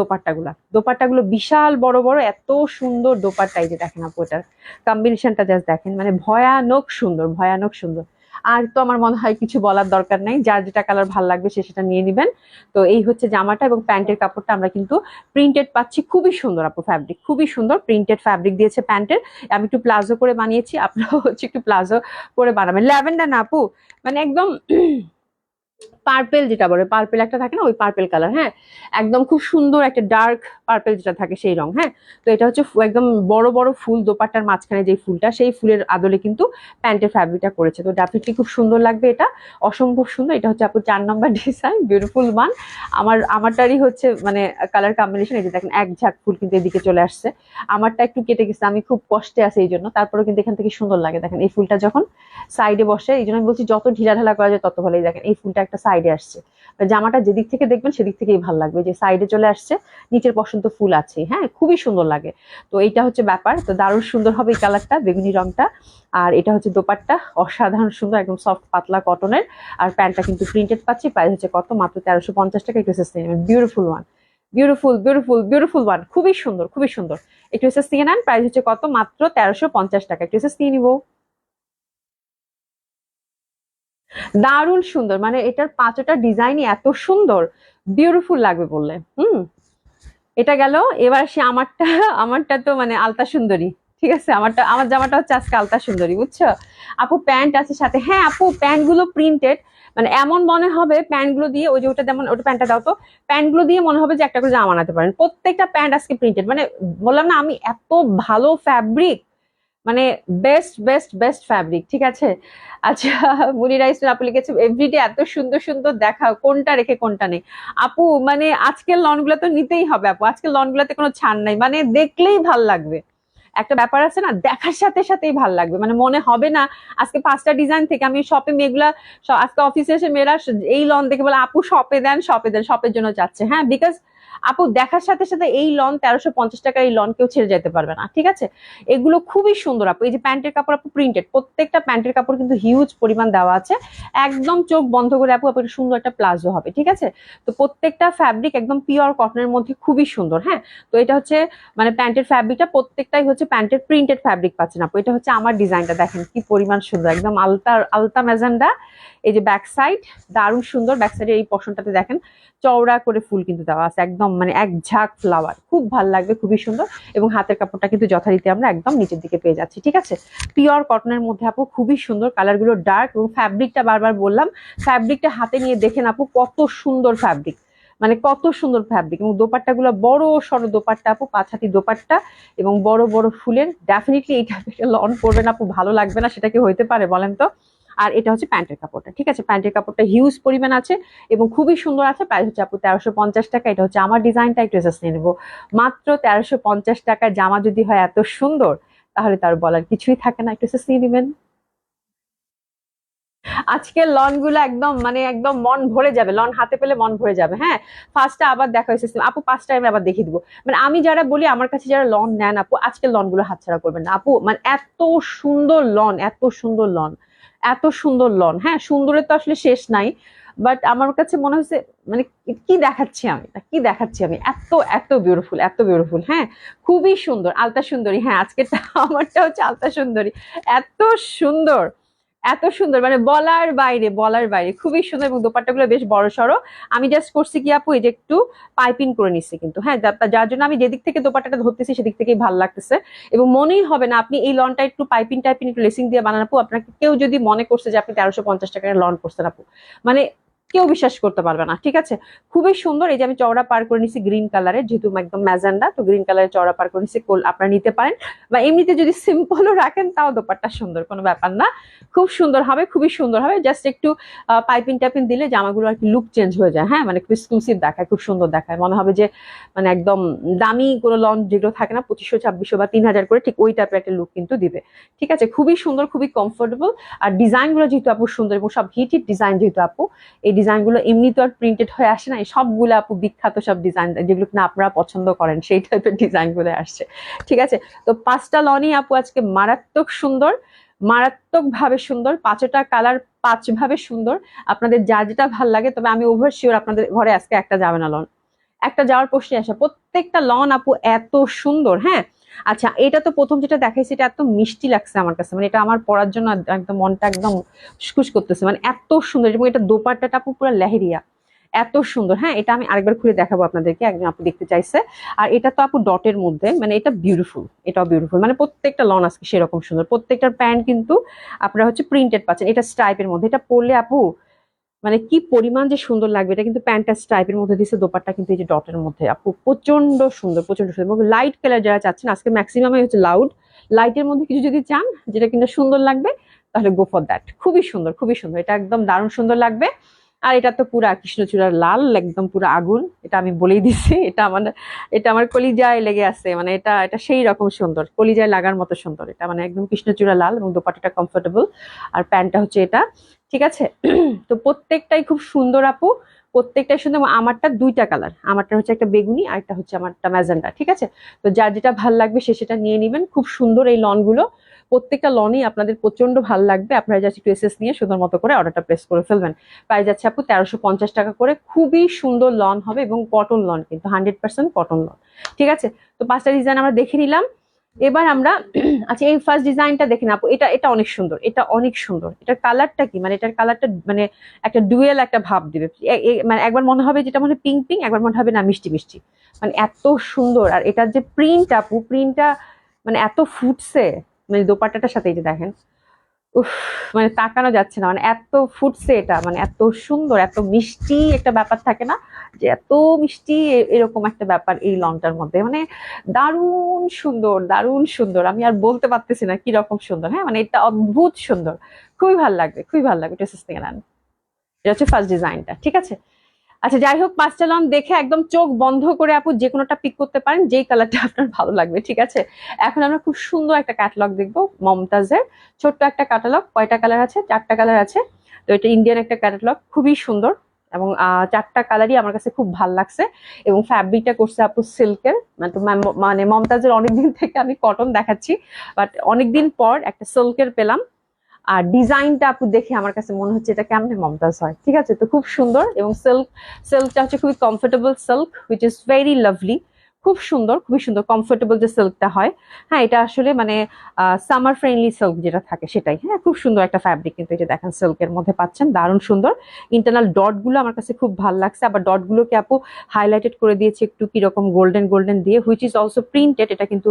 [SPEAKER 1] দোপাট্টাগুলো বিশাল বড় বড়, এত সুন্দর দোপাট্টা। এই যে দেখেন আপু, এটার কম্বিনেশনটা জাস্ট দেখেন, মানে ভয়ানক সুন্দর, ভয়ানক সুন্দর। আর তো আমার মনে হয় কিছু বলার দরকার নাই, যার যেটা কালার ভালো লাগবে সে সেটা নিয়ে নিবেন। তো এই হচ্ছে জামাটা, এবং প্যান্টের কাপড়টা আমরা কিন্তু প্রিন্টেড পাচ্ছি, খুবই সুন্দর আপু ফ্যাব্রিক, খুবই সুন্দর প্রিন্টেড ফ্যাব্রিক দিয়েছে প্যান্টের। আমি একটু প্লাজো করে বানিয়েছি, আপনারা হচ্ছে একটু প্লাজো করে বানাবেন। ল্যাভেন্ডার না আপু, মানে একদম পার্পেল যেটা বলে, পার্পেল একটা থাকে না, ওই পার্পেল কালার। হ্যাঁ, একদম খুব সুন্দর একটা ডার্ক পার্পেল যেটা থাকে সেই রং। হ্যাঁ, তো এটা হচ্ছে একদম বড় বড় ফুল, দোপাট্টার মাঝখানে যে ফুলটা, সেই ফুলের আদলে কিন্তু প্যান্টের ফ্যাব্রিকটা করেছে। তো ডেফিনেটলি খুব সুন্দর লাগবে এটা, অসম্ভব সুন্দর। এটা হচ্ছে আপু 4 নম্বর ডিজাইন, বিউটিফুল ওয়ান। আমারটারই হচ্ছে মানে কালার কম্বিনেশন। এই যে দেখেন এক ঝাঁক ফুল কিন্তু এদিকে চলে আসছে, আমারটা একটু কেটে গেছে, আমি খুব কষ্টে আছি এই জন্য, তারপরে কিন্তু এখান থেকে সুন্দর লাগে। দেখেন এই ফুলটা যখন সাইডে বসে, এই জন্য আমি বলছি যত ঢিলা ঢালা করা যায় তত ভালোই। দেখেন এই ফুলটা একটা সাইডে আসছে, জামাটা যেদিক থেকে দেখবেন সেদিক থেকেই ভালো লাগবে, যে সাইডে চলে আসছে, নিচের পশম তো ফুল আছে, হ্যাঁ খুবই সুন্দর লাগে। তো এইটা হচ্ছে ব্যাপার, তো দারুণ সুন্দর হবে এই কালারটা, বেগুনি রংটা। আর এটা হচ্ছে দোপাট্টা, অসাধারণ সুন্দর, একদম সফট পাতলা কটনের। আর প্যান্টটা কিন্তু প্রিন্টেড পাচ্ছি, প্রাইস হচ্ছে কত, মাত্র 1350 টাকা। একটু এসএস নিয়ে নেবেন, beautiful one, beautiful beautiful beautiful one, খুবই সুন্দর খুবই সুন্দর। একটু এসএস নিয়ে নেন, প্রাইস হচ্ছে কত, মাত্র 1350 টাকা। একটু এসএস নিয়ে নিবো। দারুণ সুন্দর, মানে এটার পাঁচটা ডিজাইনই এত সুন্দর, বিউটিফুল লাগবে বললে। এটা গেল। এবার আসি আমারটা। আমারটা তো মানে আলতা সুন্দরী, ঠিক আছে, আমার জামাটা হচ্ছে আজকে আলতা সুন্দরী, বুঝছো আপু? প্যান্ট আছে সাথে, হ্যাঁ আপু প্যান্ট গুলো প্রিন্টেড, মানে এমন মনে হবে প্যান্ট গুলো দিয়ে, ওই যে ওটা যেমন, ওটা প্যান্টটা দাও তো, প্যান্ট গুলো দিয়ে মনে হবে যে একটা করে জামা বানাতে পারেন। প্রত্যেকটা প্যান্ট আজকে প্রিন্টেড, মানে বললাম না আমি, এত ভালো ফ্যাব্রিক, মানে বেস্ট বেস্ট বেস্ট ফ্যাব্রিক, ঠিক আছে। আচ্ছা, মুনিরা ইসলাম আপু লিখেছে এভরিডে এত সুন্দর সুন্দর দেখাও, কোনটা রেখে কোনটা নেই। আপু মানে আজকের লন গুলো তো নিতেই হবে আপু, আজকের লন গুলাতে কোনো ছাড় নাই, মানে দেখলেই ভাল লাগবে। একটা ব্যাপার আছে না, দেখার সাথে সাথেই ভাল লাগবে, মানে মনে হবে না আজকে 5টা ডিজাইন থেকে আমি শপে মেয়েগুলা, আজকে অফিসে এসে মেয়েরা এই লন দেখে বলে আপু শপে দেন শপে দেন, শপের জন্য চাচ্ছে, হ্যাঁ বিকজ আপু দেখার সাথে সাথে এই লন 1350 টাকার এই লন কেউ ছেড়ে যেতে পারবে না, ঠিক আছে। এগুলো খুবই সুন্দর আপু, এই যে প্যান্টের কাপড় আপু প্রিন্টেড, প্রত্যেকটা প্যান্টের কাপড় কিন্তু হিউজ পরিমাণ দেওয়া আছে, একদম চোখ বন্ধ করে আপু আপু সুন্দর একটা প্লাজো হবে, ঠিক আছে। তো প্রত্যেকটা ফ্যাব্রিক একদম পিওর কটনের মধ্যে, খুবই সুন্দর, হ্যাঁ। তো এটা হচ্ছে মানে প্যান্টের ফ্যাব্রিকটা প্রত্যেকটাই হচ্ছে প্যান্টের প্রিন্টেড ফ্যাব্রিক পাচ্ছেন আপু। এটা হচ্ছে আমার ডিজাইনটা, দেখেন কি পরিমাণ সুন্দর, একদম আলতা আলতা ম্যাজেন্ডা। এই যে ব্যাক সাইড দারুণ সুন্দর, ব্যাক সাইডের এই পশনটাতে দেখেন চওড়া করে ফুল কিন্তু দেওয়া আছে, একদম মানে এক ঝাঁক ফ্লাওয়ার, খুব ভালো লাগবে, খুবই সুন্দর। এবং হাতের কাপড়টা কিন্তু যথারীতি আমরা একদম নিচের দিকে পেয়ে যাচ্ছি, ঠিক আছে। পিওর কটনের মধ্যে আপু, খুবই সুন্দর, কালারগুলো ডার্ক, এবং ফ্যাব্রিকটা বারবার বললাম, ফ্যাব্রিকটা হাতে নিয়ে দেখেন আপু কত সুন্দর ফ্যাব্রিক, মানে কত সুন্দর ফ্যাব্রিক। এবং দোপাট্টা গুলো বড় সড়ো দোপাট্টা আপু, 5 হাতি দোপাট্টা, এবং বড় বড় ফুলের। ডেফিনেটলি এই টাইপের লন করবেন আপু, ভালো লাগবে না সেটা কি হইতে পারে বলেন তো। আর এটা হচ্ছে প্যান্টের কাপড়টা, ঠিক আছে, প্যান্টের কাপড়টা হিউজ পরিমাণ আছে এবং খুবই সুন্দর আছে। প্রাইস হচ্ছে আপু 1350 টাকা। এটা হচ্ছে আমার ডিজাইনটা, একটু এসএস নিয়ে নেবো, মাত্র 1350 টাকার জামা যদি হয় এত সুন্দর, তাহলে তার বলার কিছুই থাকে না। একটু এসএস নিয়ে নেবেন। আজকের লন গুলো একদম মানে একদম মন ভরে যাবে, লন হাতে পেলে মন ভরে যাবে, হ্যাঁ। ফার্স্টটা আবার দেখা হয়েছে আপু, 5টা আমি আবার দেখিয়ে দিবো। মানে আমি যারা বলি আমার কাছে যারা লন নেন আপু, আজকের লন গুলো হাতছাড়া করবেন না আপু, মানে এত সুন্দর লন, এত সুন্দর লন, এত সুন্দর লন, হ্যাঁ সুন্দরের তো আসলে শেষ নাই। বাট আমার কাছে মনে হচ্ছে মানে কি দেখাচ্ছি আমি, কি দেখাচ্ছি আমি, এত এত বিউটিফুল, এত বিউটিফুল, হ্যাঁ খুবই সুন্দর। আলতা সুন্দরী, হ্যাঁ আজকেরটা আমারটা হচ্ছে আলতা সুন্দরী, এত সুন্দর, এত সুন্দর, মানে বলার বাইরে, বলার বাইরে, খুবই সুন্দর। এবং দোপাট্টাগুলো বেশ বড় সড়ো। আমি জাস্ট করছি কি আপু, এই যে একটু পাইপিং করে নিচ্ছি কিন্তু, হ্যাঁ যার জন্য আমি যেদিক থেকে দোপাট্টাটা ধরতেছি সেদিক থেকেই ভালো লাগতেছে। এবং মনেই হবে না আপনি এই লনটা একটু পাইপিং টাইপিং একটু লেসিং দিয়ে বানান আপু, আপনাকে কেউ যদি মনে করছে যে আপনি 1350 টাকার লন করছেন আপু, মানে কেউ বিশ্বাস করতে পারবে না, ঠিক আছে। খুবই সুন্দর। এই যে আমি চওড়া পার করে নিচ্ছি গ্রিন কালারের, যেহেতু একদম ম্যাজেন্ডা, তো গ্রিন কালারের চওড়া পার করে নিচ্ছি, আপনারা নিতে পারেন, বা এমনিতে যদি সিম্পলও রাখেন তাও দোপাট্টা সুন্দর, কোনো ব্যাপার না, খুব সুন্দর হবে, খুবই সুন্দর হবে। জাস্ট একটু পাইপিং টাইপিং দিলে জামাগুলো আর কি লুক চেঞ্জ হয়ে যায়, হ্যাঁ মানে খুব এক্সক্লুসিভ দেখায়, খুব সুন্দর দেখায়, মনে হবে যে মানে একদম দামি কোনো লন যেগুলো থাকে না 2500 2600 বা 3000 করে, ঠিক ওই টাইপের একটা লুক কিন্তু দিবে, ঠিক আছে। খুবই সুন্দর, খুবই কমফোর্টেবল। আর ডিজাইনগুলো যেহেতু আপু সুন্দর, এবং সব হিটেড ডিজাইন যেহেতু আপু, এই ডিজাইনগুলো এমনি তো আর প্রিন্টেড হয়ে আসে না, এই সবগুলো আপু বিখ্যাত সব ডিজাইন, যেগুলো কিনা আপনারা পছন্দ করেন সেই টাইপের ডিজাইন গুলো আসছে, ঠিক আছে। তো 5টা লনই আপু আজকে মারাত্মক সুন্দর, মারাত্মক ভাবে সুন্দর, 5টা কালার 5 ভাবে সুন্দর। আপনাদের যা যেটা ভাল লাগে, তবে আমি ওভার শিওর আপনাদের ঘরে আজকে একটা যাবে না লন, একটা যাওয়ার প্রশ্নই আসে, প্রত্যেকটা লন আপু এত সুন্দর, হ্যাঁ। আচ্ছা, এটা তো প্রথম যেটা দেখাইছি এটা এত মিষ্টি লাগছে আমার কাছে, মানে এটা আমার পরার জন্য একদম মনটা একদম খুশ করতেছে, মানে এত সুন্দর। এবং এটা দোপাট্টাটা আপু পুরো লেহেরিয়া, এত সুন্দর, হ্যাঁ। এটা আমি আরেকবার খুলে দেখাবো আপনাদেরকে, একজন আপু দেখতে চাইছে। আর এটা তো আপু ডটের মধ্যে, মানে এটা বিউটিফুল, এটাও বিউটিফুল, মানে প্রত্যেকটা লন আজকে সেরকম সুন্দর। প্রত্যেকটার প্যান্ট কিন্তু আপনারা হচ্ছে প্রিন্টেড পাচ্ছেন, এটা স্ট্রাইপের মধ্যে, এটা পরলে আপু মানে কি পরিমাণ যে সুন্দর লাগবে। এটা কিন্তু প্যান্টটা স্ট্রাইপের মধ্যে দিচ্ছে, দোপাট্টা কিন্তু এই যে ডটের মধ্যে আপু প্রচন্ড সুন্দর, প্রচন্ড সুন্দর। এবং লাইট কালার যারা চাচ্ছেন, আজকে ম্যাক্সিমামই হচ্ছে লাইটের মধ্যে কিছু যদি চান যেটা কিন্তু সুন্দর লাগবে, তাহলে গো ফর দ্যাট। খুবই সুন্দর, খুবই সুন্দর, এটা একদম দারুণ সুন্দর লাগবে। আর এটা তো পুরা কৃষ্ণচূড়ার লাল, একদম পুরো আগুন, এটা আমি বলেই দিছি। এটা আমার কলিজায় লেগে আছে, মানে এটা এটা সেই রকম সুন্দর, কলিজায় লাগার মতো সুন্দর। এটা মানে একদম কৃষ্ণচূড়া লাল এবং দোপাট্টাটা কমফোর্টেবল, আর প্যান্টটা হচ্ছে এটা। ঠিক আছে। তো প্রত্যেকটাই খুব সুন্দর আপু, প্রত্যেকটাই সুন্দর। আমারটা দুইটা কালার, আমারটা হচ্ছে একটা বেগুনি আর একটা হচ্ছে আমারটা ম্যাজেন্ডা। ঠিক আছে। তো যার যেটা ভাল লাগবে সে সেটা নিয়ে নিবেন। খুব সুন্দর এই লনগুলো, প্রত্যেকটা লনই আপনাদের প্রচন্ড ভালো লাগবে। আপনারা জাস্ট একটু এসএস নিয়ে সুন্দর মতো করে অর্ডারটা প্লেস করে ফেলবেন। প্রাইস যাচ্ছে আপু 1350 টাকা করে। খুবই সুন্দর লন হবে এবং কটন লন, কিন্তু 100% কটন লন। ঠিক আছে। তো 5টা ডিজাইন আমরা দেখে নিলাম। এবার আমরা আচ্ছা এই ফার্স্ট ডিজাইনটা দেখেন আপু, এটা এটা অনেক সুন্দর, এটা অনেক সুন্দর। এটার কালারটা কি, মানে এটার কালারটা মানে একটা ডুয়েল একটা ভাব দিবে। মানে একবার মনে হবে যেটা মনে পিঙ্ক পিঙ্ক, একবার মনে হবে না মিষ্টি মিষ্টি, মানে এত সুন্দর। আর এটার যে প্রিন্ট আপু, প্রিন্টটা মানে এত ফুটছে, মানে দোপাট্টাটার সাথে এই যে দেখেন, উফ, মানে তাকানো যাচ্ছে না, মানে এত ফুটছে এটা, মানে এত সুন্দর, এত মিষ্টি একটা ব্যাপার থাকে না, যে এত মিষ্টি এরকম একটা ব্যাপার এই লংটার মধ্যে, মানে দারুণ সুন্দর, দারুণ সুন্দর। আমি আর বলতে পারতেছি না কি রকম সুন্দর। হ্যাঁ, মানে এটা অদ্ভুত সুন্দর, খুবই ভালো লাগবে, খুবই ভালো লাগবে। এটা থেকে নেন, এটা হচ্ছে ফার্স্ট ডিজাইনটা। ঠিক আছে। আচ্ছা যাই হোক, 5টা লন দেখে একদম চোখ বন্ধ করে আপু যে কোনোটা পিক করতে পারেন, যেই কালারটা আপনার ভালো লাগবে। ঠিক আছে। এখন আমরা খুব সুন্দর একটা ক্যাটালগ দেখবো, মমতাজের ছোট্ট একটা ক্যাটালগ। কয়টা কালার আছে? 4টা কালার আছে। তো এটা ইন্ডিয়ান একটা ক্যাটালগ, খুবই সুন্দর, এবং 4টা কালারই আমার কাছে খুব ভালো লাগছে। এবং ফ্যাব্রিকটা করছে আপু সিল্কের, মানে মমতাজের অনেকদিন থেকে আমি কটন দেখাচ্ছি, বাট অনেকদিন পর একটা সিল্কের পেলাম। আর ডিজাইনটা আপু দেখে আমার কাছে মনে হচ্ছে এটা কেমনে মমতাজ হয়। ঠিক আছে। তো খুব সুন্দর, এবং সিল্কটা হচ্ছে খুবই comfortable silk, which is very lovely. খুব সুন্দর, খুবই সুন্দর কমফোর্টেবল যে সিল্কটা হয়। হ্যাঁ, এটা আসলে মানে সামার ফ্রেন্ডলি সিল্ক যেটা থাকে সেটাই। হ্যাঁ, খুব সুন্দর একটা ফ্যাব্রিক, কিন্তু এটা দেখেন সিল্কের মধ্যে পাচ্ছেন, দারুণ সুন্দর। ইন্টারনাল ডট গুলো আমার কাছে খুব ভালো লাগছে, আবার ডট গুলোকে আপু হাইলাইটেড করে দিয়েছে একটু কিরকম গোল্ডেন গোল্ডেন দিয়ে, হুইচ ইজ অলসো প্রিন্টেড। এটা কিন্তু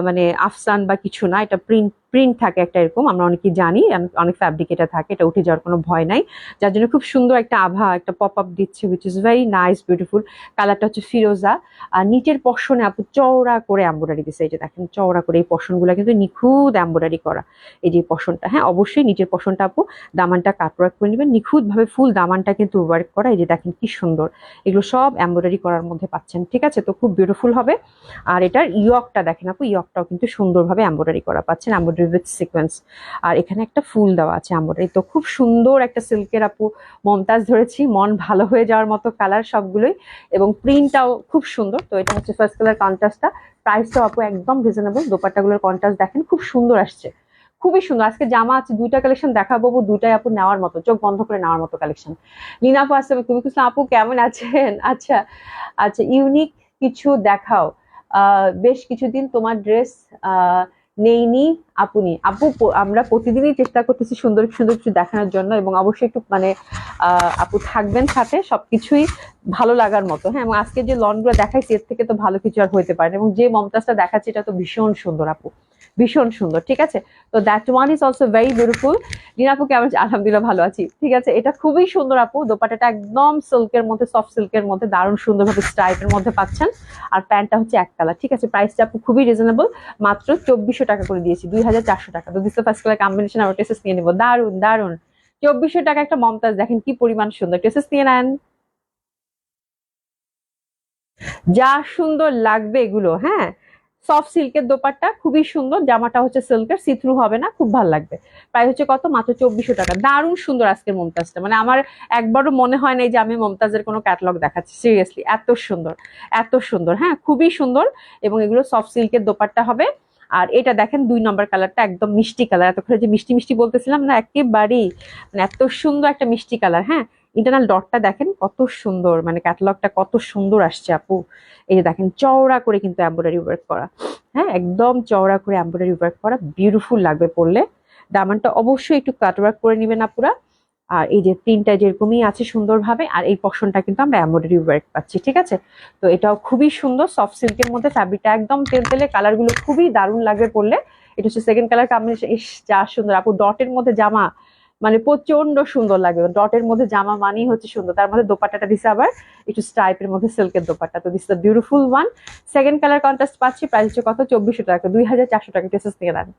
[SPEAKER 1] মানে আফসান বা কিছু না, এটা প্রিন্ট প্রিন্ট থাকে একটা এরকম, আমরা অনেকেই জানি, অনেক ফ্যাব্রিক এটা থাকে, এটা উঠে যাওয়ার কোনো ভয় নাই। যার জন্য খুব সুন্দর একটা আভা, একটা পপ আপ দিচ্ছে, which is very nice beautiful. কালারটা হচ্ছে ফিরোজা। আর নিচের পশনে আপু চওড়া করে এমব্রয়ডারি দিচ্ছে, এই যে দেখেন চওড়া করে। এই পশনগুলো কিন্তু নিখুঁত এমব্রয়ডারি করা, এই যে পশনটা। হ্যাঁ, অবশ্যই নিচের পশনটা আপু দামানটা কাটওয়ার্ক করে নেবেন, নিখুঁত ভাবে ফুল দামানটা কিন্তু ওয়ার্ক করা। এই যে দেখেন কি সুন্দর, এগুলো সব এমব্রয়ডারি করার মধ্যে পাচ্ছেন। ঠিক আছে। তো খুব বিউটিফুল হবে। আর এটার ইয়কটা দেখেন আপু, ইয়কটাও কিন্তু সুন্দরভাবে এমব্রয়ডারি করা পাচ্ছেন, এমব্রয়ডারি উইথ সিকোয়েন্স। আর এখানে একটা ফুল দেওয়া আছে এমব্রয়ডারি। তো খুব সুন্দর একটা সিল্কের আপু মমতাজ ধরেছি, মন ভালো হয়ে যাওয়ার মতো কালার সবগুলোই, এবং প্রিন্টটাও খুব সুন্দর। তো এটা হচ্ছে ফার্স্ট কালার কন্ট্রাস্টটা। প্রাইসটাও আপু একদম রিজনেবল। দোপাট্টাগুলোর কন্ট্রাস্ট দেখেন, খুব সুন্দর আসছে, খুবই সুন্দর। আজকে জামা আছে 2টা কালেকশন দেখাবো, দুটাই আপু নেওয়ার মতো, চোখ বন্ধ করে নেওয়ার মতো কালেকশন। লিনা আপু আসলে তুমি কিছু, আপু কেমন আছেন? আচ্ছা আচ্ছা, ইউনিক কিছু দেখাও। বেশ কিছুদিন তোমার ড্রেস নেইনি আপনি। আমরা প্রতিদিনই চেষ্টা করতেছি সুন্দর সুন্দর কিছু দেখানোর জন্য, এবং অবশ্যই একটু মানে আপু থাকবেন সাথে, সবকিছুই ভালো লাগার মতো। হ্যাঁ, এবং আজকে যে লনগুলো দেখাইছি এর থেকে তো ভালো কিছু আর হইতে পারে না। এবং যে মমতাজটা দেখাচ্ছি এটা তো ভীষণ সুন্দর আপু, ভীষণ সুন্দর। ঠিক আছে। তো that one is also very beautiful. Rina আপু কেমন? আলহামদুলিল্লাহ ভালো আছি। ঠিক আছে। এটা খুবই সুন্দর আপু, দোপাট্টাটা একদম সিল্কের মধ্যে, সফট সিল্কের মধ্যে, দারুণ সুন্দরভাবে স্ট্রাইপের মধ্যে পাচ্ছেন। আর প্যান্টটা হচ্ছে এক কালার। ঠিক আছে। প্রাইসটা আপু খুবই রিজনেবল, মাত্র 2400 টাকা করে দিয়েছি, 2400 টাকা। তো দিস ফার্স্ট কালার কম্বিনেশন, আমরা টেসেস নিয়ে নেবো। দারুণ দারুণ, 2400 টাকা একটা মমতাজ, দেখেন কি পরিমাণ সুন্দর। টেসেস নিয়ে নেন, যা সুন্দর লাগবে এগুলো। হ্যাঁ, সফট সিল্কের দোপাট্টা, খুবই সুন্দর। জামাটা হচ্ছে সিল্কের, সিথ্রু হবে না, খুব ভালো লাগবে। প্রায় হচ্ছে কত? মাত্র 2400 টাকা। দারুণ সুন্দর আজকের মমতাজটা, মানে আমার একবারও মনে হয় নাই যে আমি মমতাজের কোনো ক্যাটালগ দেখাচ্ছি। সিরিয়াসলি এত সুন্দর, এত সুন্দর। হ্যাঁ, খুবই সুন্দর। এবং এগুলো সফট সিল্কের দোপাট্টা হবে। আর এটা দেখেন 2 নম্বর কালারটা, একদম মিষ্টি কালার। এতক্ষণ যে মিষ্টি মিষ্টি বলতেছিলাম না, একেবারেই মানে এত সুন্দর একটা মিষ্টি কালার। হ্যাঁ, ইন্টারনাল ডটটা দেখেন কত সুন্দর, মানে ক্যাটালগটা কত সুন্দর আসছে আপু। এই যে দেখেন চওড়া করে কিন্তু এমব্রয়ডারি ওয়ার্ক করা। হ্যাঁ, একদম চওড়া করে এমব্রয়ডারি ওয়ার্ক করা, বিউটিফুল লাগবে পরলে। দামানটা অবশ্যই একটু কাট ওয়ার্ক করে নিবেন আপুরা। আর এই যে প্রিন্টটা যেরকমই আছে সুন্দরভাবে, আর এই পশনটা কিন্তু আমরা এমব্রয়ডারি ওয়ার্ক পাচ্ছি। ঠিক আছে। তো এটাও খুবই সুন্দর, সফট সিল্কের মধ্যে, ফ্যাব্রিকটা একদম তেলতেলে, কালারগুলো খুবই দারুণ লাগবে পরলে। এটা হচ্ছে সেকেন্ড কালার কম্বিনেশন। ইস, যা সুন্দর আপু, ডটের মধ্যে জামা মানে প্রচন্ড সুন্দর লাগবে। ডটের মধ্যে জামা মানেই হচ্ছে সুন্দর। তার মধ্যে দোপাট্টাটা দিছে আবার একটু স্ট্রাইপের মধ্যে সিল্কের দোপাট্টা। তো this the beautiful one. Second colour contrast পাচ্ছি। প্রাইস হচ্ছে কত? 2400 টাকা, 2400 টাকা। টেসেস থেকে দেন।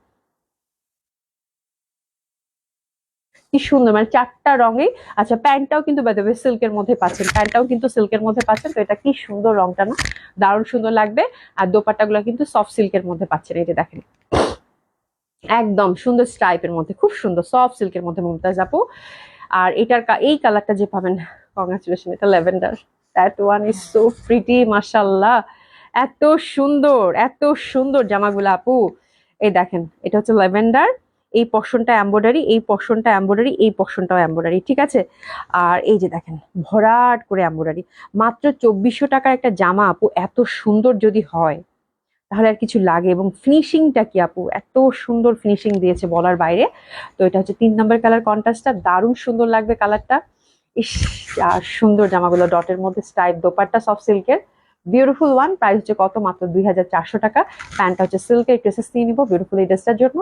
[SPEAKER 1] কি সুন্দর, মানে 4টা রঙে। আচ্ছা প্যান্টটাও কিন্তু বাই দ্য ওয়ে সিল্কের মধ্যে পাচ্ছেন, প্যান্টটাও কিন্তু সিল্কের মধ্যে পাচ্ছেন। তো এটা কি সুন্দর, রংটা না দারুণ সুন্দর লাগবে। আর দোপাট্টাগুলো কিন্তু সফট সিল্কের মধ্যে পাচ্ছেন, এই যে দেখেন একদম সুন্দর স্ট্রাইপের মধ্যে, খুব সুন্দর সফট সিল্কের মধ্যে মুমতাজ আপু। আর এটার এই কালারটা যে পাবেন, কংগ্রাচুলেশন, এটা lavender, that one is so pretty মাশাআল্লাহ। এত সুন্দর, এত সুন্দর জামাগুলো আপু। এই দেখেন এটা হচ্ছে ল্যাভেন্ডার, এই পশনটা এমব্রয়ডারি, এই পশনটা এমব্রয়ডারি, এই পশনটাও এমব্রয়ডারি, ঠিক আছে। আর এই যে দেখেন ভরাট করে এমব্রয়ডারি। মাত্র 2400 টাকার একটা জামা আপু, এত সুন্দর যদি হয় তাহলে আর কিছু লাগে। এবং ফিনিশিংটা কি আপু, এত সুন্দর ফিনিশিং দিয়েছে বলার বাইরে। তো এটা হচ্ছে 3 নম্বর কালার, কন্ট্রাস্টটা দারুণ সুন্দর লাগবে কালারটা। ইস, আর সুন্দর জামাগুলো ডটের মধ্যে স্টাইপ, দোপাট্টা সফট সিল্কের, বিউটিফুল ওয়ান। প্রাইস হচ্ছে কত, মাত্র 2400 টাকা। প্যান্টটা হচ্ছে সিল্কের, ড্রেসেস নিয়ে নিবো বিউটিফুল এই ড্রেসটার জন্য।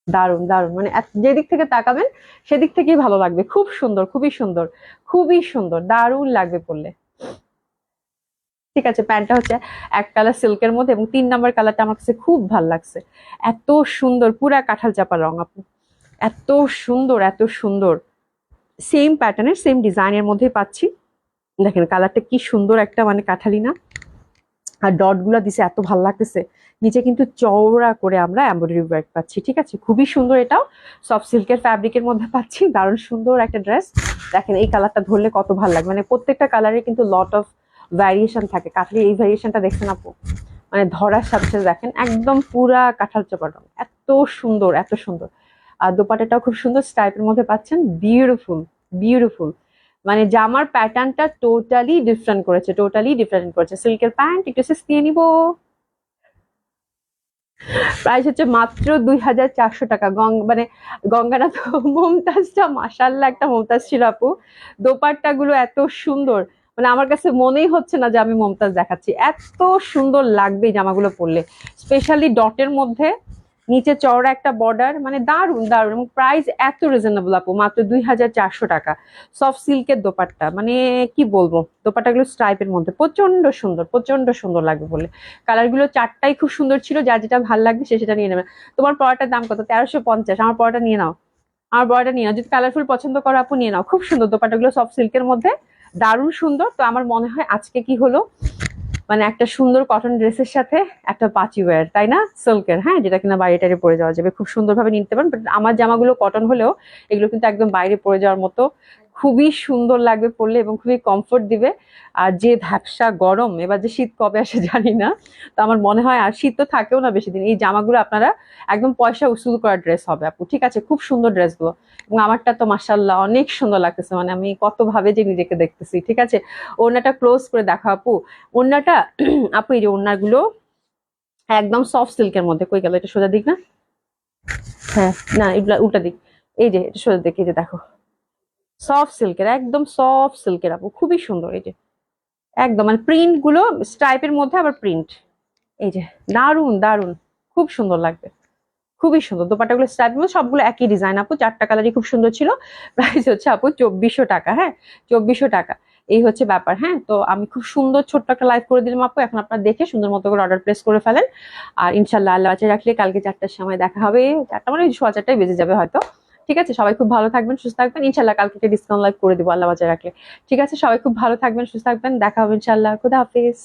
[SPEAKER 1] দারুণ দারুণ, মানে যেদিক থেকে তাকাবেন সেদিক থেকেই ভালো লাগবে। খুব সুন্দর, খুবই সুন্দর, খুবই সুন্দর, দারুণ লাগবে পরলে। ঠিক আছে, প্যান্টটা হচ্ছে এক কালার সিল্কের মধ্যে, এবং 3 নাম্বার কালারটা আমার কাছে খুব ভালো লাগছে। এত সুন্দর, পুরা কাঁঠাল চাপা রং আপু, এত সুন্দর, এত সুন্দর। সেম প্যাটার্নের সেম ডিজাইনের মধ্যেই পাচ্ছি। দেখেন কালারটা কি সুন্দর, একটা মানে কাঁঠালি না। আর ডট গুলা দিছে এত ভালো লাগতেছে। নিচে কিন্তু চওড়া করে আমরা এমব্রয়ডারি ওয়ার্ক পাচ্ছি, ঠিক আছে, খুবই সুন্দর। এটাও সফট সিল্কের ফ্যাব্রিকের মধ্যে পাচ্ছি, দারুণ সুন্দর একটা ড্রেস। দেখেন এই কালারটা ধরলে কত ভালো লাগবে, মানে প্রত্যেকটা কালারে কিন্তু লট অফ ভ্যারিয়েশন থাকে। কাঠালি এই ভ্যারিয়েশনটা দেখছেন আপু, মানে ধরার সাথে সাথে দেখেন একদম পুরা কাঁঠাল চোপা রং, এত সুন্দর, এত সুন্দর। আর দোপাট্টাটাও খুব সুন্দর স্ট্রাইপের মধ্যে পাচ্ছেন, বিউটিফুল, বিউটিফুল। মানে জামার প্যাটার্নটা টোটালি ডিফারেন্ট করেছে, টোটালি ডিফারেন্ট করেছে। সিল্কের প্যান্ট একটু শেষ নিয়ে নিবো। প্রাইস হচ্ছে মাত্র 2400 টাকা। মানে গঙ্গানা তো মমতাজটা মাশাআল্লাহ একটা মমতাজ ছিল আপু। দোপাট্টা গুলো এত সুন্দর, মানে আমার কাছে মনেই হচ্ছে না যে আমি মমতাজ দেখাচ্ছি, এত সুন্দর লাগবে এই জামাগুলো পরলে। স্পেশালি ডটের মধ্যে নিচে চওড়া একটা বর্ডার, মানে দারুন দারুন। এবং প্রাইস এত রিজনেবল আপু, মাত্র 2400 টাকা। সফট সিল্কের দোপাট্টা, মানে কি বলবো, দোপাট্টাগুলো স্ট্রাইপের মধ্যে প্রচন্ড সুন্দর, প্রচন্ড সুন্দর লাগবে বলে। কালারগুলো 4টাই খুব সুন্দর ছিল, যার যেটা ভালো লাগবে সে সেটা নিয়ে নেবে। তোমার পড়াটার দাম কত? 1350। আমার পড়াটা নিয়ে নাও, আমার পড়াটা নিয়ে নাও। যদি কালারফুল পছন্দ করো আপু নিয়ে নাও, খুব সুন্দর দোপাট্টাগুলো সফট সিল্কের মধ্যে, দারুণ সুন্দর। তো আমার মনে হয় আজকে কি হলো, মানে একটা সুন্দর কটন ড্রেসের সাথে একটা পার্টি ওয়্যার, তাই না, সিল্কের, হ্যাঁ, যেটা কিনা বাইরে টাইরে পরে যাওয়া যাবে, খুব সুন্দরভাবে নিতে পারেন। বাট আমার জামাগুলো কটন হলেও এগুলো কিন্তু একদম বাইরে পরে যাওয়ার মতো, খুবই সুন্দর লাগবে পরলে এবং খুবই কমফোর্ট দিবে। আর যে ধ্যাপসা গরম, এবার যে শীত কবে আসে জানি না, তো আমার মনে হয় আর শীত তো থাকেও না বেশি দিন। এই জামাগুলো আপনারা একদম পয়সা উসুল করা ড্রেস হবে আপু, ঠিক আছে, খুব সুন্দর ড্রেসগুলো। এবং আমারটা তো মাশাআল্লাহ অনেক সুন্দর লাগতেছে, মানে আমি কত ভাবে যে নিজেকে দেখতেছি, ঠিক আছে। ওড়নাটা ক্লোজ করে দেখা আপু, ওড়নাটা আপু এই যে ওড়নাগুলো একদম সফট সিল্কের মধ্যে। কই গেল, এটা সোজা দিক না, হ্যাঁ না এগুলা উল্টা দিক। এই যে এটা সোজা দিক, এই যে দেখো সফট সিল্কের, একদম সফট সিল্কের আপু, খুবই সুন্দর। এই যে একদম মানে প্রিন্ট গুলো স্ট্রাইপের মধ্যে আবার প্রিন্ট, এই যে দারুন দারুন, খুব সুন্দর লাগবে, খুবই সুন্দর। দোপাট্টাগুলো স্ট্রাইপ সবগুলো একই ডিজাইন আপু, 4টা কালারই খুব সুন্দর ছিল। প্রাইস হচ্ছে আপু 2400 টাকা, হ্যাঁ 2400 টাকা। এই হচ্ছে ব্যাপার, হ্যাঁ। তো আমি খুব সুন্দর ছোট্ট একটা লাইভ করে দিলাম আপু, এখন আপনারা দেখে সুন্দর মতো করে অর্ডার প্লেস করে ফেলেন। আর ইনশাল্লাহ আল্লাহ বাঁচিয়ে রাখলে কালকে 4টার সময় দেখা হবে। 4টা মানে 4:15 বেজে যাবে হয়তো, ঠিক আছে। সবাই খুব ভালো থাকবেন, সুস্থ থাকবেন। ইনশাল্লাহ কালকে ডিসকাউন্ট লাইভ করে দিব আল্লাহ বাঁচিয়ে রাখলে, ঠিক আছে। সবাই খুব ভালো থাকবেন, সুস্থ থাকবেন, দেখা হবে ইনশাল্লাহ। খুদা হাফিজ।